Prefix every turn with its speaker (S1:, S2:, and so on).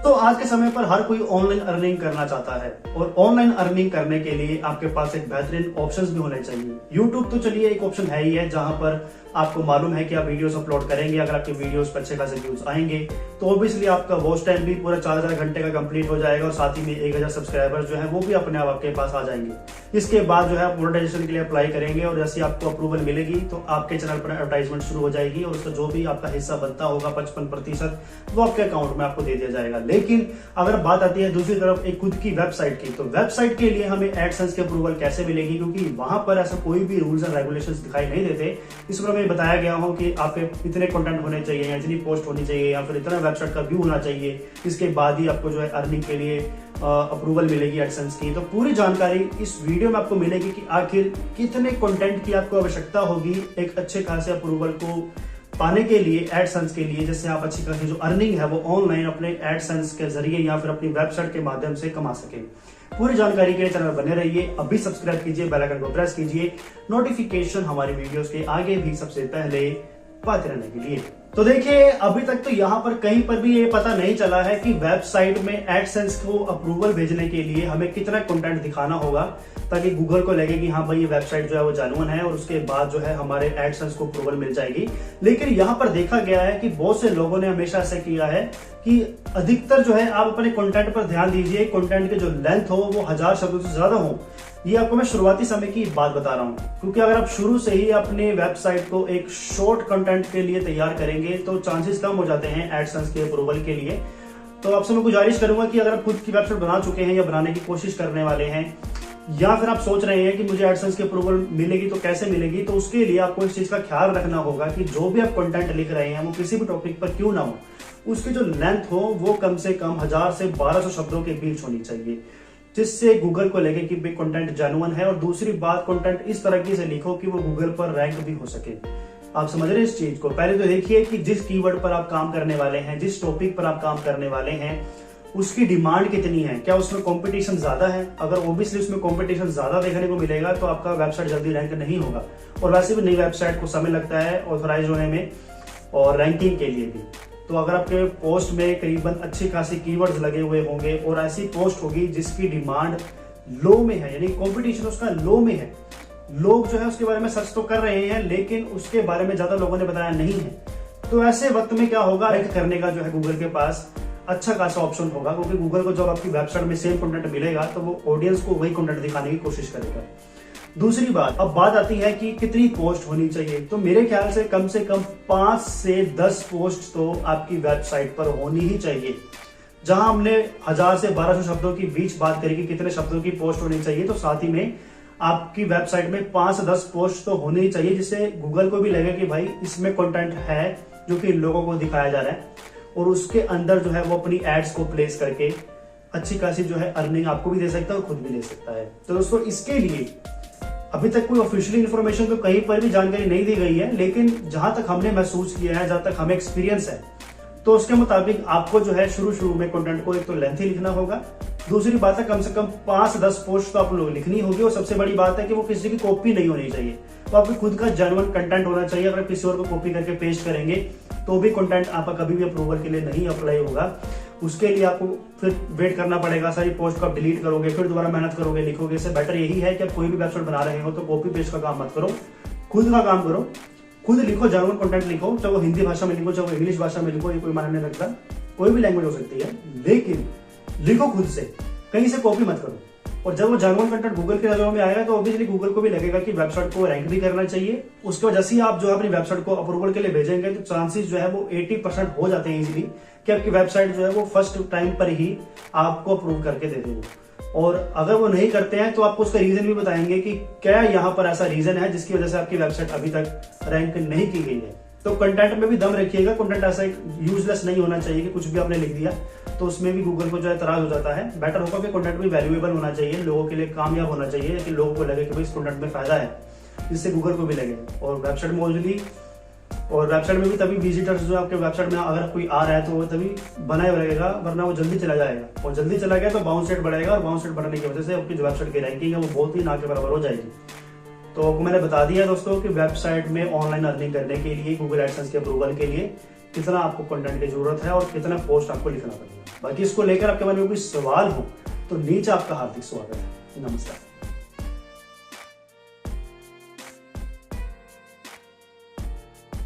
S1: तो आज के समय पर हर कोई ऑनलाइन अर्निंग करना चाहता है और ऑनलाइन अर्निंग करने के लिए आपके पास एक बेहतरीन ऑप्शंस भी होने चाहिए। YouTube तो चलिए एक ऑप्शन है ही है, जहां पर आपको मालूम है कि आप वीडियोस अपलोड करेंगे, अगर आपके वीडियोस पर अच्छे खासे व्यूज आएंगे तो ऑब्वियसली आपका वॉच टाइम भी पूरा 4000 घंटे का कंप्लीट हो जाएगा और साथ ही में 1000 सब्सक्राइबर्स जो है वो भी अपने आप आपके पास आ जाएंगे। इसके बाद जो है आप मोनेटाइजेशन के लिए अप्लाई करेंगे और जैसे आपको अप्रूवल मिलेगी तो आपके चैनल पर एडवर्टाइजमेंट शुरू हो जाएगी और उसका जो भी आपका हिस्सा बनता होगा 55% वो आपके अकाउंट में आपको दे दिया जाएगा। लेकिन अगर बात आती है दूसरी तरफ एक खुद की वेबसाइट की, तो वेबसाइट के लिए हमें एडसेंस की अप्रूवल कैसे मिलेगी, क्योंकि वहां पर ऐसा कोई भी रूल्स एंड रेगुलेशंस दिखाई नहीं देते। इस पर हमें बताया गया हो कि आपके इतने कंटेंट होने चाहिए या इतनी पोस्ट होनी चाहिए या फिर इतना वेबसाइट का व्यू होना चाहिए, इसके बाद ही आपको जो है अर्निंग के लिए अप्रूवल मिलेगी एडसेंस की। तो पूरी जानकारी इस वीडियो में आपको मिलेगी कि आखिर कितने कंटेंट की आपको आवश्यकता होगी एक अच्छे खासे अप्रूवल को पाने के लिए, एडसेंस के लिए, जिससे आप अच्छी खासी जो अर्निंग है वो ऑनलाइन अपने एडसेंस के जरिए या फिर अपनी वेबसाइट के माध्यम से कमा सके। पूरी जानकारी के लिए चैनल बने रहिए, अभी सब्सक्राइब कीजिए, बेल आइकन को प्रेस कीजिए, नोटिफिकेशन हमारी वीडियोस के आगे भी सबसे पहले पाते रहने के लिए। तो देखिए, अभी तक तो यहाँ पर कहीं पर भी ये पता नहीं चला है कि वेबसाइट में एडसेंस को अप्रूवल भेजने के लिए हमें कितना कंटेंट दिखाना होगा ताकि गूगल को लगे कि हाँ भाई ये वेबसाइट जो है वो जेन्युइन है और उसके बाद जो है हमारे एडसेंस को अप्रूवल मिल जाएगी। लेकिन यहाँ पर देखा गया है कि बहुत से लोगों ने हमेशा ऐसा किया है कि अधिकतर जो है आप अपने कंटेंट पर ध्यान दीजिए, कंटेंट के जो लेंथ हो वो 1000 शब्दों से ज्यादा हो। ये आपको मैं शुरुआती समय की बात बता रहा हूँ, क्योंकि अगर आप शुरू से ही अपने वेबसाइट को एक शॉर्ट कंटेंट के लिए तैयार करेंगे तो चांसेस कम हो जाते हैं एडसेंस के अप्रूवल के लिए। तो आपसे मैं गुजारिश करूंगा कि अगर आप खुद की वेबसाइट बना चुके हैं या बनाने की कोशिश करने वाले हैं या फिर आप सोच रहे हैं कि मुझे एडसेंस की अप्रूवल मिलेगी तो कैसे मिलेगी, तो उसके लिए आपको इस चीज का ख्याल रखना होगा कि जो भी आप कंटेंट लिख रहे हैं वो किसी भी टॉपिक पर क्यों ना हो, उसकी जो लेंथ हो वो कम से कम 1000 से 1200 शब्दों के बीच होनी चाहिए, जिससे गूगल को लगे कि कंटेंट जेन्युइन है। और दूसरी बात, कंटेंट इस तरीके से लिखो कि वो गूगल पर रैंक भी हो सके। आप समझ रहे हैं इस चीज को? पहले तो देखिए कि जिस कीवर्ड पर आप काम करने वाले हैं, जिस टॉपिक पर आप काम करने वाले हैं, उसकी डिमांड कितनी है, क्या उसमें कंपटीशन ज्यादा है? अगर ओब्वियसली उसमें कंपटीशन ज्यादा देखने को मिलेगा तो आपका वेबसाइट जल्दी रैंक नहीं होगा। और वैसे भी नई वेबसाइट को समय लगता है ऑथराइज होने में और रैंकिंग के लिए भी। तो अगर आपके पोस्ट में करीबन अच्छी खासी कीवर्ड्स लगे हुए होंगे और ऐसी पोस्ट होगी जिसकी डिमांड लो में है, यानी कंपटीशन उसका लो में है, लोग जो है उसके बारे में सर्च तो कर रहे हैं लेकिन उसके बारे में ज्यादा लोगों ने बताया नहीं है, तो ऐसे वक्त में क्या होगा, रैंक करने का जो है गूगल के पास अच्छा खासा ऑप्शन होगा। क्योंकि गूगल को जब आपकी वेबसाइट में सेम कंटेंट मिलेगा तो वो ऑडियंस को वही कंटेंट दिखाने की कोशिश करेगा। दूसरी बात, अब बात आती है कि कितनी पोस्ट होनी चाहिए। तो मेरे ख्याल से कम 5 से 10 पोस्ट तो आपकी वेबसाइट पर होनी ही चाहिए। जहां हमने 1000 से 1200 शब्दों की बीच बात करी कि कितने शब्दों की पोस्ट होनी चाहिए, तो साथ ही में आपकी वेबसाइट में 5 से 10 पोस्ट तो होनी ही चाहिए, जिससे गूगल को भी लगे कि भाई इसमें कंटेंट है जो कि लोगों को दिखाया जा रहा है और उसके अंदर जो है वो अपनी एड्स को प्लेस करके अच्छी खासी जो है अर्निंग आपको भी दे सकता है और खुद भी दे सकता है। तो दोस्तों, इसके लिए अभी तक कोई ऑफिशियली इन्फॉर्मेशन तो कहीं पर भी जानकारी नहीं दी गई है, लेकिन जहां तक हमने महसूस किया है, जहां तक हमें एक्सपीरियंस है, तो उसके मुताबिक आपको जो है शुरू में कंटेंट को एक तो लेंथी लिखना होगा। दूसरी बात है, कम से कम 5 से 10 पोस्ट तो आप लोग लिखनी होगी और सबसे बड़ी बात है कि वो किसी की कॉपी नहीं होनी चाहिए। तो आपकी खुद का जेन्युइन कंटेंट होना चाहिए। अगर किसी और को कॉपी करके पेस्ट करेंगे तो भी कंटेंट आपका कभी भी अप्रूवल के लिए नहीं अप्लाई होगा। उसके लिए आपको फिर वेट करना पड़ेगा, सारी पोस्ट को आप डिलीट करोगे, फिर दोबारा मेहनत करोगे, लिखोगे। इससे बेटर यही है कि आप कोई भी वेबसाइट बना रहे हो तो कॉपी पेस्ट का काम मत करो, खुद का काम करो, खुद लिखो, जेन्युइन कंटेंट लिखो। चाहे वो हिंदी भाषा में लिखो, चाहे वो इंग्लिश भाषा में लिखो, ये कोई मायने नहीं रखता, कोई भी लैंग्वेज हो सकती है, लेकिन लिखो खुद से, कहीं से कॉपी मत करो। और जब वो जेन्युइन कंटेंट गूगल की नजरों में आएगा तो ऑब्वियसली गूगल को भी लगेगा कि वेबसाइट को रैंक भी करना चाहिए। उसके वजह से आप जो है अपनी वेबसाइट को अप्रूवल के लिए भेजेंगे तो चांसेस जो है वो 80% हो जाते हैं इजीली कि आपकी वेबसाइट जो है वो फर्स्ट टाइम पर ही आपको अप्रूव करके दे देंगे। और अगर वो नहीं करते हैं तो आपको उसका रीजन भी बताएंगे कि क्या यहाँ पर ऐसा रीजन है जिसकी वजह से आपकी वेबसाइट अभी तक रैंक नहीं की गई है। तो कंटेंट में भी दम रखिएगा, कंटेंट ऐसा यूजलेस नहीं होना चाहिए कि कुछ भी आपने लिख दिया तो उसमें भी गूगल को जो है तराज हो जाता है। बेटर होगा कि कंटेंट भी वैल्यूएबल होना चाहिए, लोगों के लिए कामयाब होना चाहिए, कि लोगों को लगे कि भाई इस कंटेंट में फायदा है, जिससे गूगल को भी लगे। और वेबसाइट में भी तभी विजिटर्स जो आपके वेबसाइट में अगर कोई आ रहा है तो वो तभी बनाए रहेगा, वरना वो जल्दी चला जाएगा। और जल्दी चला गया तो बाउंस रेट बढ़ेगा और बाउंस रेट बढ़ने की वजह से आपकी जो वेबसाइट की रैंकिंग है वो बहुत ही ना के बराबर हो जाएगी। तो आपको मैंने बता दिया दोस्तों कि वेबसाइट में ऑनलाइन अर्निंग करने के लिए, गूगल एडसेंस के अप्रूवल के लिए कितना आपको कंटेंट की जरूरत है और कितना पोस्ट आपको लिखना पड़ेगा। बाकी इसको लेकर आपके मन में कोई सवाल हो तो नीचे आपका हार्दिक स्वागत है। नमस्कार।